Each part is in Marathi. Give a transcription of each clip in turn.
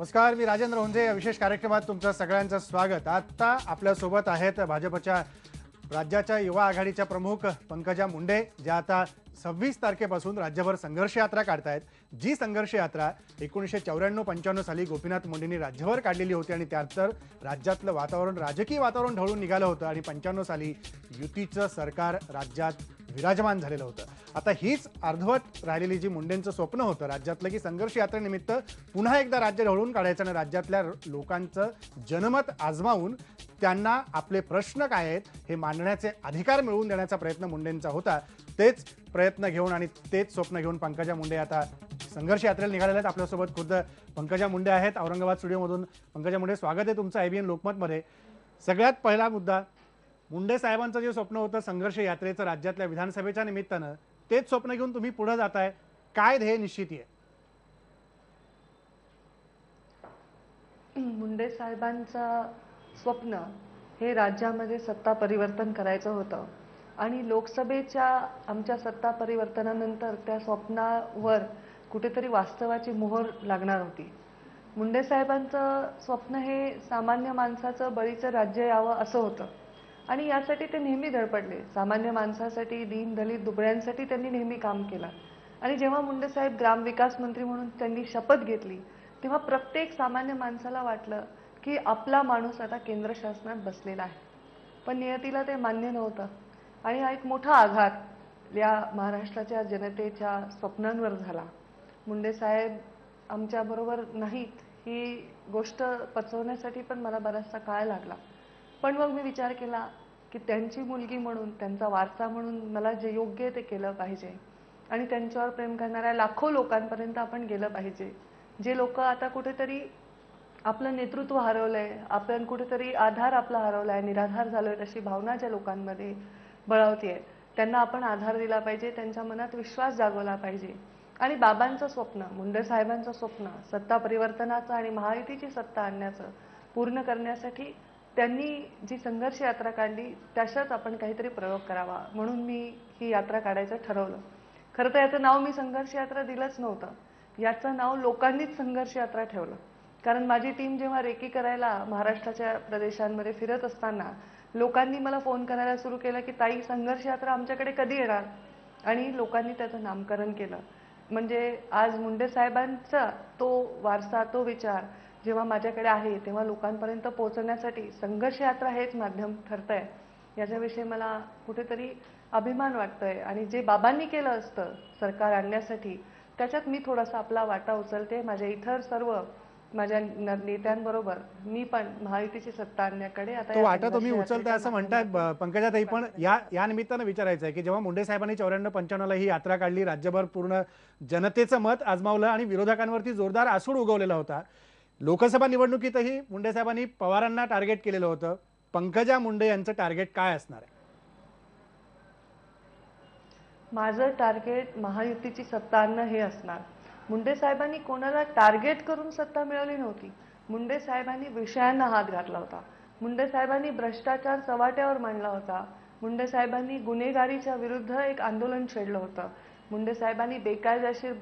नमस्कार, मी राजेंद्र हुंजे. या विशेष कार्यक्रमात तुमचं सगळ्यांचं स्वागत. आता आपल्यासोबत आहेत भाजपच्या राज्याच्या युवा आघाडीच्या प्रमुख पंकजा मुंडे, ज्या आता 26 तारखेपासून राज्यभर संघर्ष यात्रा काढतायत. जी संघर्ष यात्रा 1994-95 साली गोपीनाथ मुंडेंनी राज्यभर काढलेली होती आणि त्यानंतर राज्यातलं वातावरण, राजकीय वातावरण ढवळून निघालं होतं आणि 95 साली युतीचं सरकार राज्यात विराजमान झालेलं होतं. आता हीच अर्धवट राहिलेली जी मुंडेंचं स्वप्न होतं राज्यातलं, की संघर्ष यात्रेनिमित्त पुन्हा एकदा राज्य ढवळून काढायचं आणि राज्यातल्या लोकांचं जनमत आजमावून त्यांना आपले प्रश्न काय आहेत हे मांडण्याचे अधिकार मिळवून देण्याचा प्रयत्न मुंडेंचा होता. तेच प्रयत्न घेऊन आणि तेच स्वप्न घेऊन पंकजा मुंडे आता संघर्ष यात्रेला निघालेले आहेत. आपल्यासोबत खुद्द पंकजा मुंडे आहेत औरंगाबाद स्टुडिओमधून. पंकजा मुंडे, स्वागत आहे तुमचं IBN लोकमतमध्ये. सगळ्यात पहिला मुद्दा, मुंडे साहेबांचं जे स्वप्न होतं संघर्ष यात्रेचं राज्यातल्या विधानसभेच्या निमित्तानं, तेच स्वप्न घेऊन तुम्ही पुढे जाताय. काय ध्येय निश्चित आहे? मुंडे साहेबांचं स्वप्न हे राज्यामध्ये सत्ता परिवर्तन करायचं होतं आणि लोकसभेच्या आमच्या सत्ता परिवर्तनानंतर त्या स्वप्नावर कुठेतरी वास्तवाची मोहर लागणार होती. मुंडे साहेबांचं स्वप्न हे सामान्य माणसाचं बळीचं राज्य यावं असं होतं आणि यासाठी ते नेहमी धडपडले. सामान्य माणसासाठी, दीन दलित दुबळ्यांसाठी त्यांनी नेहमी काम केलं. आणि जेव्हा मुंडे साहेब ग्रामविकास मंत्री म्हणून त्यांनी शपथ घेतली तेव्हा प्रत्येक सामान्य माणसाला वाटलं की आपला माणूस आता केंद्र शासनात बसलेला आहे. पण नियतीला ते मान्य नव्हतं आणि हा एक मोठा आघात या महाराष्ट्राच्या जनतेच्या स्वप्नांवर झाला. मुंडे साहेब आमच्याबरोबर नाहीत ही गोष्ट पचवण्यासाठी पण मला बराचसा काळ लागला. पण मग मी विचार केला की त्यांची मुलगी म्हणून, त्यांचा वारसा म्हणून मला जे योग्य आहे ते केलं पाहिजे आणि त्यांच्यावर प्रेम करणाऱ्या लाखो लोकांपर्यंत आपण गेलं पाहिजे. जे लोक आता कुठेतरी आपलं नेतृत्व हरवलंय, आपण कुठेतरी आधार आपला हरवलाय, निराधार झालोय अशी भावना ज्या लोकांमध्ये बळावतीये, त्यांना आपण आधार दिला पाहिजे, त्यांच्या मनात विश्वास जागवला पाहिजे. आणि बाबांचं स्वप्न, मुंडे साहेबांचं स्वप्न सत्ता परिवर्तनाचं आणि महायुतीची सत्ता आणण्याचं पूर्ण करण्यासाठी त्यांनी जी संघर्ष यात्रा काढली त्याच्यात आपण काहीतरी प्रयोग करावा म्हणून मी ही यात्रा काढायचं ठरवलं. खरं तर याचं नाव मी संघर्ष यात्रा दिलंच नव्हतं. याचं नाव लोकांनीच संघर्ष यात्रा ठेवलं. कारण माझी टीम जेव्हा रेकी करायला महाराष्ट्राच्या प्रदेशांमध्ये फिरत असताना लोकांनी मला फोन करायला सुरू केलं की ताई, संघर्ष यात्रा आमच्याकडे कधी येणार, आणि लोकांनी त्याचं नामकरण केलं. म्हणजे आज मुंडे साहेबांचा तो वारसा, तो विचार जेव्हा माझ्याकडे आहे तेव्हा लोकांपर्यंत पोहोचण्यासाठी संघर्ष यात्रा हेच माध्यम ठरतंय. याच्याविषयी मला कुठेतरी अभिमान वाटतोय आणि जे बाबांनी केलं असतं सरकार आणण्यासाठी त्याच्यात मी थोडासा आपला वाटा उचलते. माझ्या इतर सर्व माझ्या नेत्यांबरोबर मी पण महायुतीची सत्ता आणण्याकडे आता तो वाटा तुम्ही उचलताय असं म्हणताय पंकजाताई. पण या निमित्तानं विचारायचं आहे की जेव्हा मुंडे साहेबांनी 94-95 ला ही यात्रा काढली, राज्यभर पूर्ण जनतेचं मत आजमावलं आणि विरोधकांवरती जोरदार आसूड उगवलेला होता. लोकसभा निवडणुकीतही मुंडे साहेबांनी पवारांना टार्गेट केलेलं होतं. पंकजा मुंडे यांचं टार्गेट काय असणार आहे? माझं टार्गेट महायुतीची सत्ता आणणं हे असणार. मुंडे साहेबांनी कोणाला टार्गेट करून सत्ता मिळवली नव्हती. मुंडे साहेबांनी विषयांना हात घातला होता. मुंडे साहेबांनी भ्रष्टाचार चव्हाट्यावर मांडला होता. मुंडे साहेबांनी गुन्हेगारीच्या विरुद्ध एक आंदोलन छेडलं होतं. मुंडे साहेबांनी बेकायदेशीर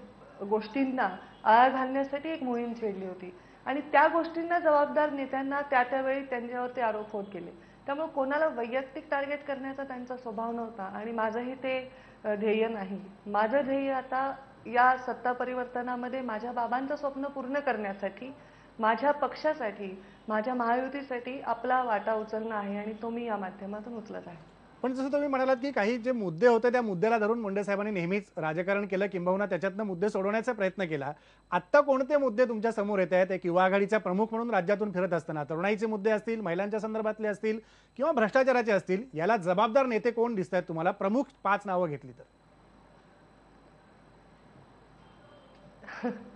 गोष्टींना आळा घालण्यासाठी एक मोहीम छेडली होती आणि त्या गोष्टींना जबाबदार नेत्यांना त्यावेळी त्यांच्यावरती आरोप होत गेले. त्यामुळे कोणाला वैयक्तिक टार्गेट करण्याचा त्यांचा स्वभाव नव्हता आणि माझंही ते ध्येय नाही. माझं ध्येय आता या सत्ता परिवर्तनामध्ये माझ्या बाबांचं स्वप्न पूर्ण करण्यासाठी, माझ्या पक्षासाठी, माझ्या महायुतीसाठी आपला वाटा उचलणं आहे आणि तो मी या माध्यमातून उचलत आहे. पण जसं तुम्ही म्हणालात की काही जे मुद्दे होते त्या मुद्द्याला धरून मुंडे साहेबांनी नेहमीच राजकारण केलं, किंबहुना त्याच्यातनं मुद्दे सोडवण्याचा प्रयत्न केला. आत्ता कोणते मुद्दे तुमच्या समोर येत आहेत? एक युवा आघाडीचा प्रमुख म्हणून राज्यातून फिरत असताना तरुणाईचे मुद्दे असतील, महिलांच्या संदर्भातले असतील किंवा भ्रष्टाचाराचे असतील, याला जबाबदार नेते कोण दिसत आहेत तुम्हाला? प्रमुख 5 नावं घेतली तर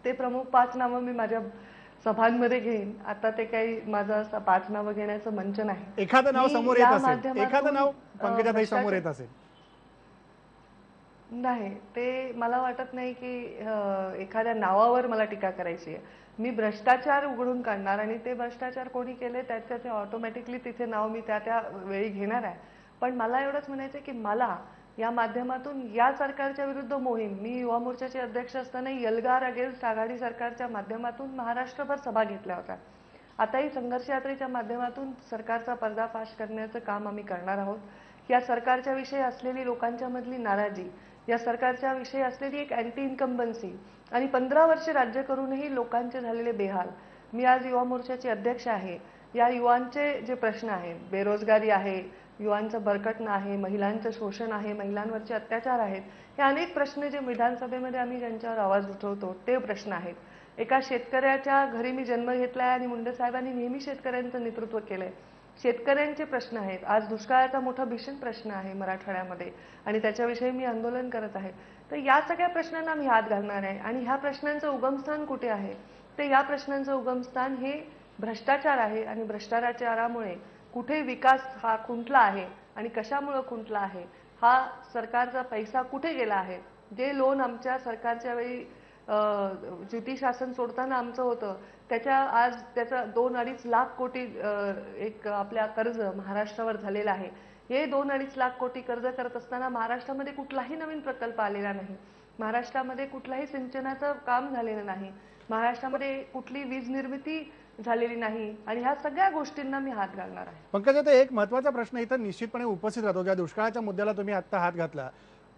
ते प्रमुख 5 नावं मी माझ्या सभांमध्ये घेईन. आता ते काही माझं असं 5 नावं घेण्याचं मंच नाही. एखादं नाव समोर येत असेल, एखादं नाव पंकजाताई समोर येत असेल? नाही, ते मला वाटत नाही की एखाद्या नावावर मला टीका करायची आहे. मी भ्रष्टाचार उघडून काढणार आणि ते भ्रष्टाचार कोणी केले त्याचे ऑटोमॅटिकली तिथे नाव मी त्या वेळी घेणार आहे. पण मला एवढंच म्हणायचं की मला या माध्यमातून या सरकारच्या विरुद्ध मोहीम, मी युवा मोर्चाचे अध्यक्ष असताना एल्गार अगेन्स्ट आघाडी सरकारच्या माध्यमातून महाराष्ट्रभर सभा घेतल्या होत्या. आताही संघर्ष यात्रेच्या माध्यमातून सरकारचा पर्दाफाश करण्याचं काम आम्ही करणार आहोत. या सरकारच्या विषयी असलेली लोकांच्या मधली नाराजी, या सरकारच्या विषयी असलेली एक अँटी इन्कम्बन्सी आणि 15 वर्षे राज्य करूनही लोकांचे झालेले बेहाल. मी आज युवा मोर्चाचे अध्यक्ष आहे. या युवांचे जे प्रश्न आहेत, बेरोजगारी आहे, युवांचं बरकटणं आहे, महिलांचं शोषण आहे, महिलांवरचे अत्याचार आहेत, हे अनेक प्रश्न जे विधानसभेमध्ये आम्ही ज्यांच्यावर आवाज उठवतो ते प्रश्न आहेत. एका शेतकऱ्याच्या घरी मी जन्म घेतलाय आणि मुंडे साहेबांनी नेहमी शेतकऱ्यांचं नेतृत्व केलंय. शेतकऱ्यांचे प्रश्न आहेत. आज दुष्काळाचा मोठा भीषण प्रश्न आहे मराठवाड्यामध्ये आणि त्याच्याविषयी मी आंदोलन करत आहे. तर या सगळ्या प्रश्नांना मी हात घालणार आहे आणि ह्या प्रश्नांचं उगमस्थान कुठे आहे? ते या प्रश्नांचं उगमस्थान हे भ्रष्टाचार आहे आणि भ्रष्टाचारामुळे कुठे विकास हा खुंटला आहे आणि कशामुळे खुंटला आहे, हा सरकारचा पैसा कुठे गेला आहे. जे लोन आमच्या सरकारच्या वेळी युती शासन सोडताना आमचं होतं आज त्याचा 2-2.5 लाख कोटी एक आपल्या कर्ज महाराष्ट्रावर झालेलं आहे. हे 2-2.5 लाख कोटी कर्ज करत असताना महाराष्ट्रामध्ये कुठलाही नवीन प्रकल्प आलेला नाही. महाराष्ट्रामध्ये कुठलाही सिंचनाचं काम झालेलं नाही. महाराष्ट्रामध्ये कुठली वीज निर्मिती झालेली नाही आणि ह्या सगळ्या गोष्टींना मी हात घालणार आहे. पंकजा, एक महत्त्वाचा प्रश्न इथं निश्चितपणे उपस्थित राहतो. ज्या दुष्काळाच्या मुद्द्याला तुम्ही आता हात घातला,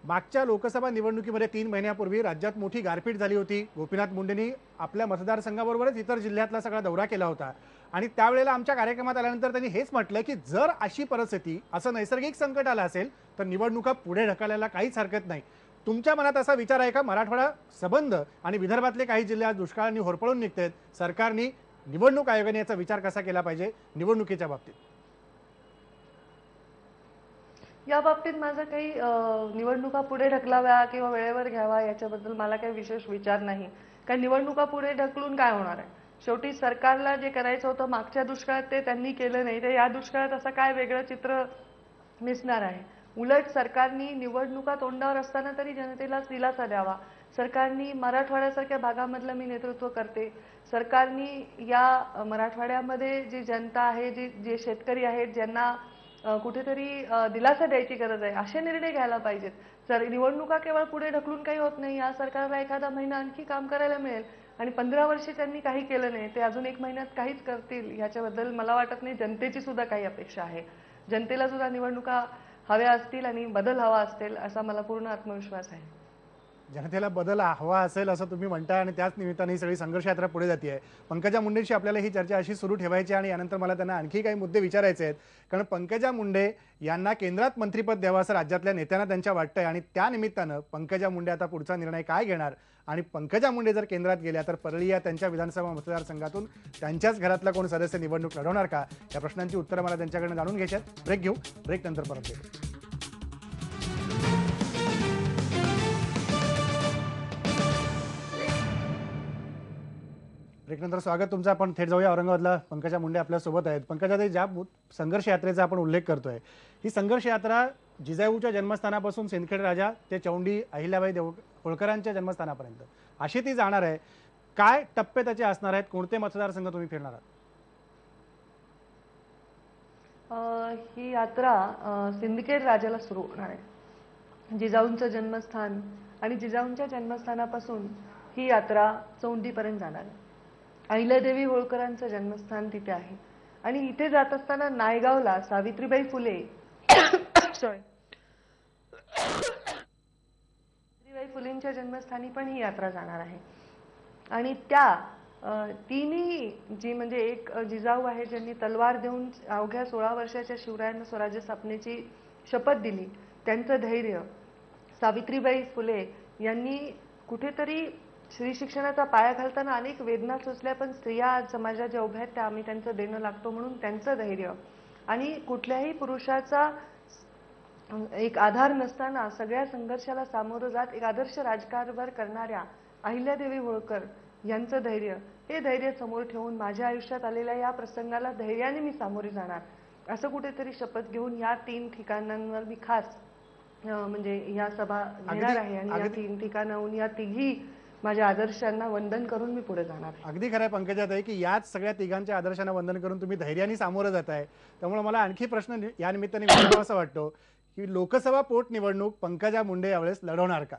मागच्या लोकसभा निवडणुकीमध्ये 3 महिन्यापूर्वी राज्यात मोठी गारपीट झाली होती. गोपीनाथ मुंडेंनी आपल्या मतदारसंघाबरोबरच इतर जिल्ह्यातला सगळा दौरा केला होता आणि त्यावेळेला आमच्या कार्यक्रमात आल्यानंतर त्यांनी हेच म्हटलं की जर अशी परिस्थिती, असं नैसर्गिक संकट आलं असेल तर निवडणुका पुढे ढकलायला काहीच हरकत नाही. तुमच्या मनात असा विचार आहे का? मराठवाडा सबंध आणि विदर्भातले काही जिल्हे आज दुष्काळाने होरपळून निघतात. सरकारने, निवडणूक आयोगाने याचा विचार कसा केला पाहिजे निवडणुकीच्या बाबतीत? या बाबतीत माझा काही निवडणुका पुढे ढकलाव्या किंवा वेळेवर घ्यावा याच्याबद्दल मला काही विशेष विचार नाही. कारण निवडणुका पुढे ढकलून काय होणार आहे? शेवटी सरकारला जे करायचं होतं मागच्या दुष्काळात ते त्यांनी केलं नाही, तर या दुष्काळात असं काय वेगळं चित्र दिसणार आहे? उलट सरकारने निवडणुका तोंडावर असताना तरी जनतेला दिलासा द्यावा. सरकारने मराठवाड्यासारख्या भागामधलं मी नेतृत्व करते. सरकारने या मराठवाड्यामध्ये जी जनता आहे, जे शेतकरी आहेत, ज्यांना कुठेतरी दिलासा द्यायची गरज आहे, असे निर्णय घ्यायला पाहिजेत. जर निवडणुका केवळ पुढे ढकलून काही होत नाही. या सरकारला एखादा महिना आणखी काम करायला मिळेल आणि 15 वर्षे त्यांनी काही केलं नाही, ते अजून 1 महिन्यात काहीच करतील याच्याबद्दल मला वाटत नाही. जनतेची सुद्धा काही अपेक्षा आहे. जनतेला सुद्धा निवडणुका हव्या असतील आणि बदल हवा असेल असा मला पूर्ण आत्मविश्वास आहे. जनतेला बदल हवा असेल असं तुम्ही म्हणताय आणि त्याच निमित्ताने ही सगळी संघर्ष यात्रा पुढे जाते आहे. पंकजा मुंडेंशी आपल्याला ही चर्चा अशी सुरू ठेवायची आणि यानंतर मला त्यांना आणखी काही मुद्दे विचारायचे आहेत. कारण पंकजा मुंडे यांना केंद्रात मंत्रिपद द्यावं असं राज्यातल्या नेत्यांना त्यांच्या वाटतंय आणि त्या निमित्तानं पंकजा मुंडे आता पुढचा निर्णय काय घेणार आणि पंकजा मुंडे जर केंद्रात गेल्या तर परळी या त्यांच्या विधानसभा मतदारसंघातून त्यांच्याच घरातला कोण सदस्य निवडणूक लढवणार का, या प्रश्नांची उत्तरं मला त्यांच्याकडून जाणून घ्यायची आहेत. ब्रेक घेऊ. ब्रेक नंतर परत येऊ. ब्रेकनंतर स्वागत तुमचं. आपण थेट जाऊया औरंगाबादला. पंकजा मुंडे आपल्यासोबत आहेत. पंकजा, ज्या संघर्ष यात्रेचा आपण उल्लेख करतोय, ही संघर्ष यात्रा जिजाऊच्या जन्मस्थानापासून सिंदखेड राजा ते चौंडी अहिल्याबाई होळकरांच्या जन्मस्थानापर्यंत अशी ती जाणार आहे. काय टप्पे त्याचे असणार आहेत? कोणते मतदारसंघ तुम्ही फिरणार आहात? ही यात्रा सिंदखेड राजाला सुरू होणार आहे. जिजाऊंचं जन्मस्थान आणि जिजाऊंच्या जन्मस्थानापासून ही यात्रा चौंडीपर्यंत जाणार आहे. अहिल्यादेवी होळकरांचं जन्मस्थान तिथे आहे आणि इथे जात असताना नायगावला सावित्रीबाई फुले सावित्रीबाई फुलेंच्या जन्मस्थानी पण ही यात्रा जाणार आहे. आणि त्या तिन्ही जी म्हणजे एक जिजाऊ आहे ज्यांनी तलवार देऊन अवघ्या 16 वर्षाच्या शिवरायांना स्वराज्य स्थापनेची शपथ दिली, त्यांचं धैर्य, सावित्रीबाई फुले यांनी कुठेतरी स्त्री शिक्षणाचा पाया घालताना अनेक वेदना सोसल्या, पण स्त्रिया आज समाजात ज्या उभ्या आहेत त्या आम्ही त्यांचं देणं लागतो म्हणून त्यांचं धैर्य आणि कुठल्याही पुरुषाचा एक आधार नसताना सगळ्या संघर्षाला सामोरं जात एक आदर्श राजकारभार करणाऱ्या अहिल्यादेवी होळकर यांचं धैर्य, हे धैर्य समोर ठेवून माझ्या आयुष्यात आलेल्या या प्रसंगाला धैर्याने मी सामोरे जाणार असं कुठेतरी शपथ घेऊन या 3 ठिकाणांवर मी खास म्हणजे या सभा घेणार आहे आणि या 3 ठिकाणाहून या तिघी माझ्या आदर्शांना वंदन करून मी पुढे जाणार. अगदी खरं आहे पंकजाताई की याच सगळ्या तिघांच्या आदर्शांना वंदन करून तुम्ही धैर्याने सामोरं जाताय. त्यामुळे मला आणखी प्रश्न या निमित्ताने विचारावा असं वाटतो की लोकसभा पोटनिवडणूक पंकजा मुंडे यावेळेस लढवणार का?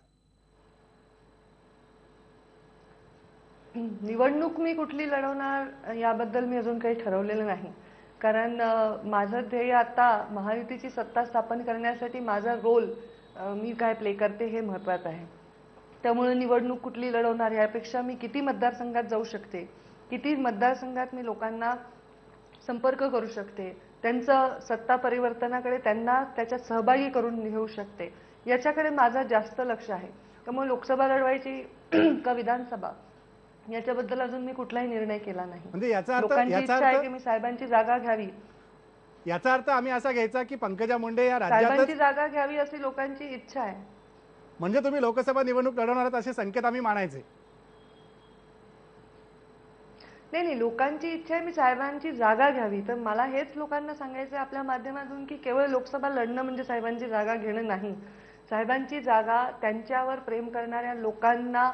निवडणूक मी कुठली लढवणार याबद्दल मी अजून काही ठरवलेलं नाही. कारण माझं ध्येय आता महायुतीची सत्ता स्थापन करण्यासाठी माझा रोल मी काय प्ले करते हे महत्त्वाचं आहे. त्यामुळे निवडणूक कुठली लढवणार यापेक्षा मी किती मतदारसंघात जाऊ शकते, किती मतदारसंघात मी लोकांना संपर्क करू शकते, त्यांचं सत्ता परिवर्तनाकडे त्यांना त्याच्यात सहभागी करून घेऊ शकते, याच्याकडे माझं जास्त लक्ष आहे. त्यामुळे लोकसभा लढवायची का विधानसभा याच्याबद्दल अजून मी कुठलाही निर्णय केला नाही. म्हणजे याचा लोकांची इच्छा आहे की अर्थ मी साहेबांची जागा घ्यावी. याचा अर्थ आम्ही असा घ्यायचा की पंकजा मुंडे या साहेबांची राज्यातच, जागा घ्यावी अशी लोकांची इच्छा आहे. म्हणजे तुम्ही लोकसभा निवडणूक लढवणार आहात असे संकेत आम्ही मानायचे? नाही नाही, लोकांची इच्छा आहे मी साहेबांची जागा घ्यावी. तर मला हेच लोकांना सांगायचं आहे आपल्या माध्यमातून की केवळ लोकसभा लढणं म्हणजे साहेबांची जागा घेणं नाही. साहेबांची जागा त्यांच्यावर प्रेम करणाऱ्या लोकांना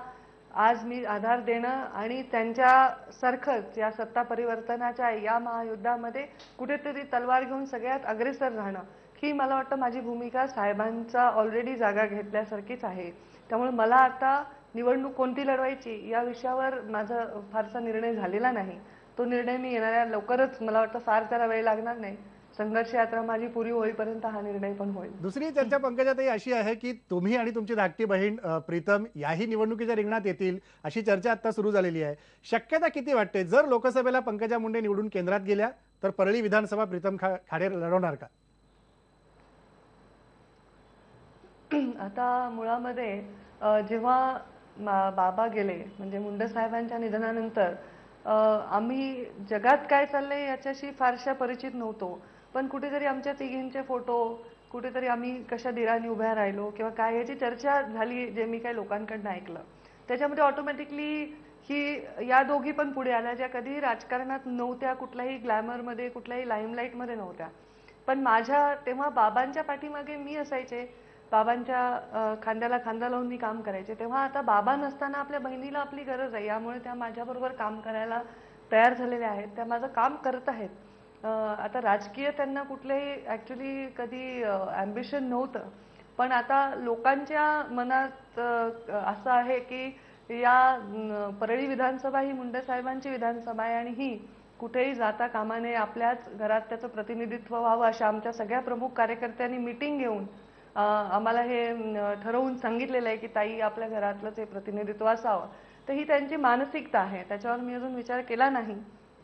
आज मी आधार देणं आणि त्यांच्यासारखंच या सत्ता परिवर्तनाच्या या महायुद्धामध्ये कुठेतरी तलवार घेऊन सगळ्यात अग्रेसर राहणं, ही मला वाटतं माझी भूमिका साहेबांचा ऑलरेडी जागा घेतल्यासारखीच आहे. त्यामुळे मला आता निवडणूक कोणती लढवायची या विषयावर माझा फारसा निर्णय झालेला नाही. तो निर्णय मी येणाऱ्या लवकरच, मला वाटतं फार त्याला वेळ लागणार नाही, संघर्ष यात्रा माझी पुरी होईपर्यंत हा निर्णय पण होईल. दुसरी चर्चा पंकजाताई अशी आहे की तुम्ही आणि तुमची धाकटी बहीण प्रीतम याही निवडणुकीच्या रिंगणात येतील अशी चर्चा आता सुरू झालेली आहे. शक्यता किती वाटते जर लोकसभेला पंकजा मुंडे निवडून केंद्रात गेल्या तर परळी विधानसभा प्रीतम खाडे लढवणार का? आता मुळामध्ये जेव्हा बाबा गेले म्हणजे मुंडे साहेबांच्या निधनानंतर आम्ही जगात काय चाललंय याच्याशी फारशा परिचित नव्हतो. पण कुठेतरी आमच्या तिघींचे फोटो, कुठेतरी आम्ही कशा धीराने उभ्या राहिलो किंवा काय याची चर्चा झाली, जे मी काही लोकांकडनं ऐकलं त्याच्यामध्ये ऑटोमॅटिकली ही या दोघी पण पुढे आल्या, ज्या कधीही राजकारणात नव्हत्या, कुठल्याही ग्लॅमरमध्ये कुठल्याही लाईमलाईटमध्ये नव्हत्या. पण माझ्या तेव्हा बाबांच्या पाठीमागे मी असायचे, बाबांच्या खांद्याला खांदा लावून मी काम करायचे. तेव्हा आता बाबा नसताना आपल्या बहिणीला आपली गरज आहे, यामुळे त्या माझ्याबरोबर काम करायला तयार झालेल्या आहेत, त्या माझं काम करत आहेत. आता राजकीय त्यांना कुठलेही ॲक्च्युली कधी ॲम्बिशन नव्हतं, पण आता लोकांच्या मनात असं आहे की या परळी विधानसभा ही मुंडे साहेबांची विधानसभा आहे आणि ही कुठेही जाता कामा नये, आपल्याच घरात त्याचं प्रतिनिधित्व व्हावं अशा आमच्या सगळ्या प्रमुख कार्यकर्त्यांनी मीटिंग घेऊन आम्हाला हे ठरवून सांगितलेलं आहे की ताई आपल्या घरातलंच हे प्रतिनिधित्व असावं. तर ही त्यांची मानसिकता आहे, त्याच्यावर मी अजून विचार केला नाही,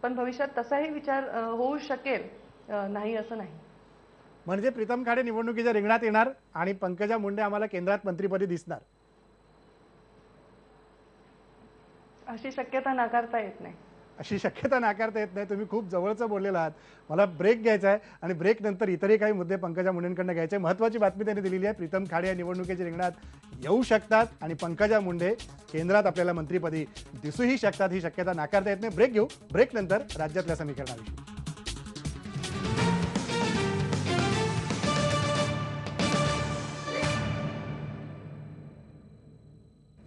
पण भविष्यात तसाही विचार होऊ शकेल, नाही असं नाही. म्हणजे प्रीतम खाडे निवडणुकीच्या रिंगणात येणार आणि पंकजा मुंडे आम्हाला केंद्रात मंत्रिपदी दिसणार अशी शक्यता नाकारता येत नाही. अशी शक्यता नाकारता येत नाही. तुम्ही खूप जवळचं बोललेला आहात. मला ब्रेक घ्यायचा आहे आणि ब्रेक नंतर इतरही काही मुद्दे पंकजा मुंडेंकडनं घ्यायचे. महत्त्वाची बातमी त्यांनी दिलेली आहे, प्रीतम खाडे या निवडणुकीच्या रिंगणात येऊ शकतात आणि पंकजा मुंडे केंद्रात आपल्याला मंत्रिपदी दिसूही शकतात. ही शक्यता नाकारता येत नाही. ब्रेक घेऊ. ब्रेक नंतर राज्यातल्या समीकरणाविषयी.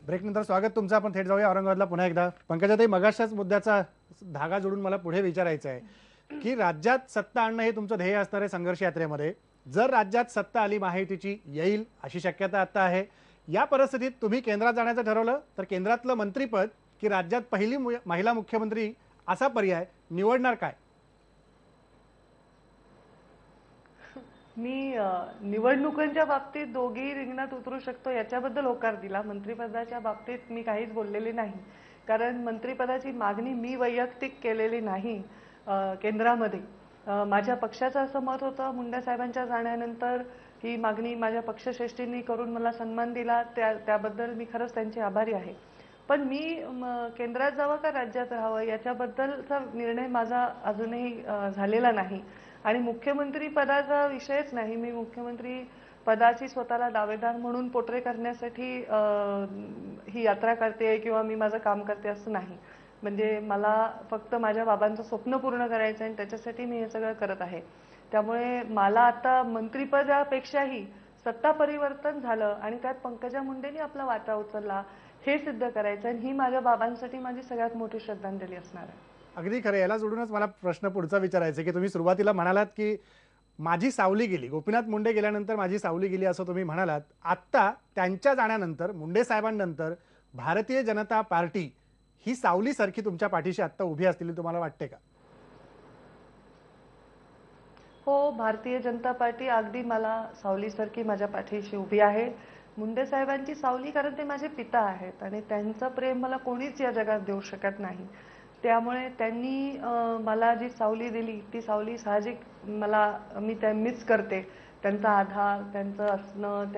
ब्रेक नंतर स्वागत तुमचं. आपण थेट जाऊया औरंगाबादला पुन्हा एकदा. पंकजाताई, मगाशाच मुद्द्याचा धागा जोडून मला पुढे विचारायचं आहे की राज्यात सत्ता आणणं हे तुमचं ध्येय असणार आहे संघर्ष यात्रेमध्ये. जर राज्यात सत्ता आली महायुतीची, येईल अशी शक्यता आता आहे. या परिस्थितीत तुम्ही केंद्रात जाण्याचं ठरवलं तर केंद्रातलं मंत्रिपद की राज्यात पहिली महिला मुख्यमंत्री असा पर्याय निवडणार काय? मी निवडणुकांच्या बाबतीत दोघेही रिंगणात उतरू शकतो याच्याबद्दल होकार दिला. मंत्रिपदाच्या बाबतीत मी काहीच बोललेली नाही, कारण मंत्रिपदाची मागणी मी वैयक्तिक केलेली नाही केंद्रामध्ये. माझ्या पक्षाचं असं मत होतं मुंडे साहेबांच्या जाण्यानंतर, ही मागणी माझ्या पक्षश्रेष्ठींनी करून मला सन्मान दिला, त्याबद्दल मी खरंच त्यांचे आभारी आहे. पण मी केंद्रात जावं का राज्यात राहावं याच्याबद्दलचा निर्णय माझा अजूनही झालेला नाही. आणि मुख्यमंत्री पदाचा विषयच नाही. मी मुख्यमंत्री पदाची स्वतःला दावेदार म्हणून पोट्रे करण्यासाठी ही यात्रा करते किंवा मी माझं काम करते असं नाही. म्हणजे मला फक्त माझ्या बाबांचं स्वप्न पूर्ण करायचं आहे आणि त्याच्यासाठी मी हे सगळं करत आहे. त्यामुळे मला आता मंत्रिपदापेक्षाही सत्ता परिवर्तन झालं आणि त्यात पंकजा मुंडेंनी आपला वाटा उचलला हे सिद्ध करायचं आणि ही माझ्या बाबांसाठी माझी सगळ्यात मोठी श्रद्धांजली असणार आहे. अगदी खरं. याला जोडूनच मला प्रश्न पुढचा विचारायचा की तुम्ही सुरुवातीला म्हणालात की माझी सावली गेली, गोपीनाथ मुंडे गेल्यानंतर माझी सावली गेली असं तुम्ही म्हणालात. आत्ता त्यांच्या जाण्यानंतर, मुंडे साहेबांनंतर भारतीय जनता पार्टी ही सावलीसारखी तुमच्या पाठीशी आत्ता उभी असलेली तुम्हाला वाटते का? हो, भारतीय जनता पार्टी अगदी मला सावलीसारखी माझ्या पाठीशी उभी आहे. मुंडे साहेबांची सावली कारण ते माझे पिता आहेत आणि त्यांचं प्रेम मला कोणीच या जगात देऊ शकत नाही. त्यामुळे त्यांनी मला जी सावली दिली ती सावली साहजिक मी त्या मिस करते. त्यांचा आधार, त्यांचं असणं,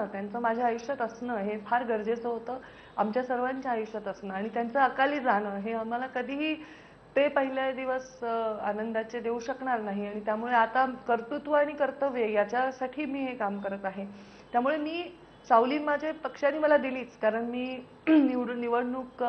त्यांचं माझ्या आयुष्यात असणं हे फार गरजेचं होतं. आमच्या सर्वांच्या आयुष्यात असणं आणि त्यांचं अकाली जाणं हे आम्हाला कधीही ते पहिले दिवस आनंदाचे देऊ शकणार नाही आणि त्यामुळे आता कर्तृत्व आणि कर्तव्य याच्यासाठी मी हे काम करत आहे. त्यामुळे मी सावली माझ्या पक्षाने मला दिलीच, कारण मी निवडणूक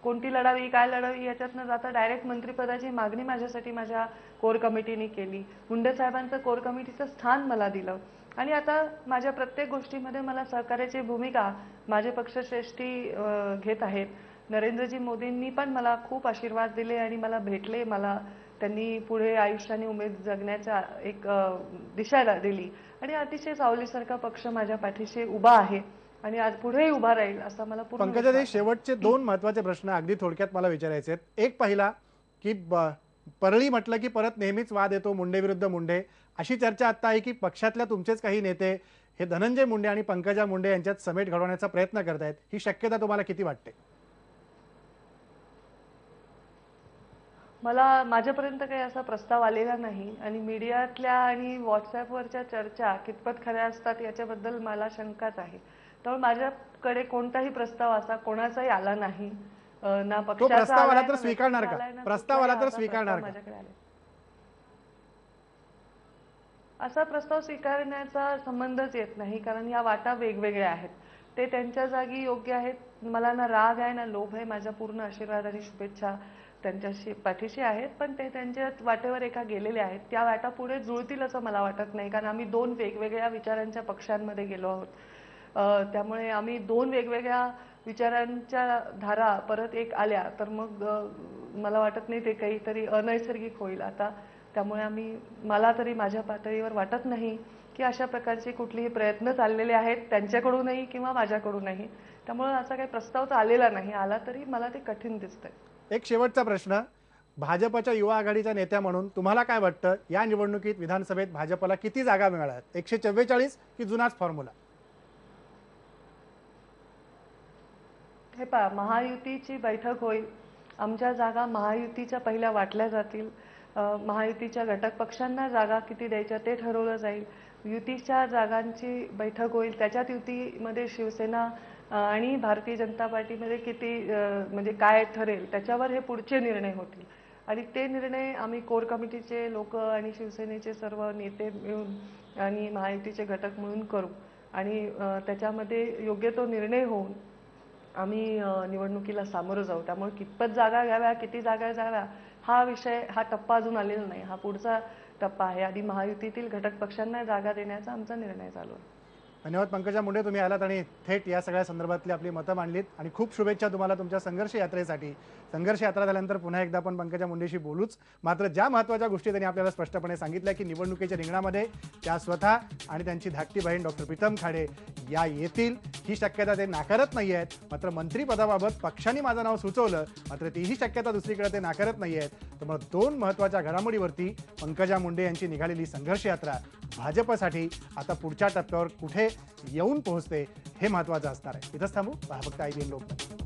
कोणती लढावी, काय लढावी याच्यातनं जाता डायरेक्ट मंत्रिपदाची मागणी माझ्यासाठी माझ्या कोर कमिटीने केली. मुंडे साहेबांचं कोर कमिटीचं स्थान मला दिलं आणि आता माझ्या प्रत्येक गोष्टीमध्ये मला सहकार्याची भूमिका माझे पक्षश्रेष्ठी घेत आहेत. नरेंद्रजी मोदींनी पण मला खूप आशीर्वाद दिले आणि मला भेटले. मला त्यांनी पुढे आयुष्याने उमेद जगण्याच्या एक दिशा दिली आणि अतिशय सावलीसारखा पक्ष माझ्या पाठीशी उभा आहे आणि आज पुढेही उभा राहील असं मला पूर्ण पंकजाताई, विश्वास आहे. शेवटचे 2 महत्त्वाचे प्रश्न अगदी थोडक्यात मला विचारायचे आहेत. एक पहिला की परळी म्हटलं की परत नेहमीच वाद येतो मुंडे विरुद्ध मुंडे. अशी चर्चा आता आहे की पक्षातल्या तुमचेच काही नेते हे धनंजय मुंडे आणि पंकजा मुंडे यांच्यात समेट घडवण्याचा प्रयत्न करतायत. ही शक्यता तुम्हाला किती वाटते? माझ्यापर्यंत काही असा प्रस्ताव आलेला नाही आणि मीडियातल्या आणि व्हॉट्सअपवरच्या चर्चा कितपत खऱ्या असतात याच्याबद्दल मला शंकाच आहे. त्यामुळे माझ्याकडे कोणताही प्रस्ताव असा कोणाचाही आला नाही. ना तो पक्षाचा प्रस्ताव आला आलाय, तर ना स्वीकारणार व्यक्तीचा का? आलाय, ना प्रस्ताव आला तर कुठलाही असा स्वीकारणार प्रस्ताव का? माझ्याकडे आलाय. असा प्रस्ताव स्वीकारण्याचा संबंधच येत नाही, कारण या वाटा वेगवेगळ्या आहेत. ते त्यांच्या जागी योग्य आहेत. मला ना राग आहे ना लोभ आहे. माझ्या पूर्ण आशीर्वाद आणि शुभेच्छा त्यांच्याशी पाठीशी आहेत, पण ते त्यांच्या वाटेवर एका गेलेले आहेत. त्या वाटा पुढे जुळतील असं मला वाटत नाही, कारण आम्ही 2 वेगवेगळ्या विचारांच्या पक्षांमध्ये गेलो आहोत. त्यामुळे आम्ही 2 वेगवेगळ्या विचारांच्या धारा परत एक आल्या तर मग मला वाटत नाही ते काहीतरी अनैसर्गिक होईल आता. त्यामुळे मला तरी माझ्या पातळीवर वाटत नाही की अशा प्रकारचे कुठलेही प्रयत्न चाललेले आहेत त्यांच्याकडूनही किंवा माझ्याकडूनही. त्यामुळे असा काही प्रस्ताव तर आलेला नाही. आला तरी मला ते कठीण दिसतंय. एक शेवटचा प्रश्न, भाजपच्या युवा आघाडीच्या नेत्या म्हणून तुम्हाला काय वाटतं, या निवडणुकीत विधानसभेत भाजपला किती जागा मिळाल्या? 144 की जुनाच फॉर्म्युला? हे पहा, महायुतीची बैठक होईल. आमच्या जागा महायुतीच्या पहिल्या वाटल्या जातील. महायुतीच्या घटक पक्षांना जागा किती द्यायच्या ते ठरवलं जाईल. युतीच्या जागांची बैठक होईल. त्याच्यात युतीमध्ये शिवसेना आणि भारतीय जनता पार्टीमध्ये किती म्हणजे काय ठरेल त्याच्यावर हे पुढचे निर्णय होतील आणि ते निर्णय आम्ही कोर कमिटीचे लोक आणि शिवसेनेचे सर्व नेते मिळून आणि महायुतीचे घटक म्हणून करू आणि त्याच्यामध्ये योग्य तो निर्णय होऊन आम्ही निवडणुकीला सामोरं जाऊ. त्यामुळे कितपत जागा घ्याव्या, किती जागा घ्याव्या हा विषय, हा टप्पा अजून आलेला नाही. हा पुढचा टप्पा आहे. आधी महायुतीतील घटक पक्षांना जागा देण्याचा आमचा निर्णय चालू आहे. धन्यवाद पंकजा मुंडे, तुम्ही आलात आणि थेट या सगळ्या संदर्भातली आपली मतं मांडलीत आणि खूप शुभेच्छा तुम्हाला तुमच्या संघर्ष यात्रेसाठी. संघर्ष यात्रा झाल्यानंतर पुन्हा एकदा आपण पंकजा मुंडेशी बोलूच. मात्र ज्या महत्त्वाच्या गोष्टी त्यांनी आपल्याला स्पष्टपणे सांगितल्या की निवडणुकीच्या रिंगणामध्ये त्या स्वतः आणि त्यांची धाकटी बहीण डॉक्टर प्रीतम खाडे या येतील, ही शक्यता ते नाकारत नाही आहेत. मात्र मंत्रिपदाबाबत पक्षाने माझं नाव सुचवलं, मात्र तीही शक्यता दुसरीकडे ते नाकारत नाही आहेत. त्यामुळे 2 महत्त्वाच्या घडामोडीवरती पंकजा मुंडे यांची निघालेली संघर्ष यात्रा भाजपसाठी आता पुढच्या टप्प्यावर कुठे येऊन पोहोचते हे महत्त्वाचं असणार आहे. इथंच थांबू. पहा फक्त IBN लोकमत.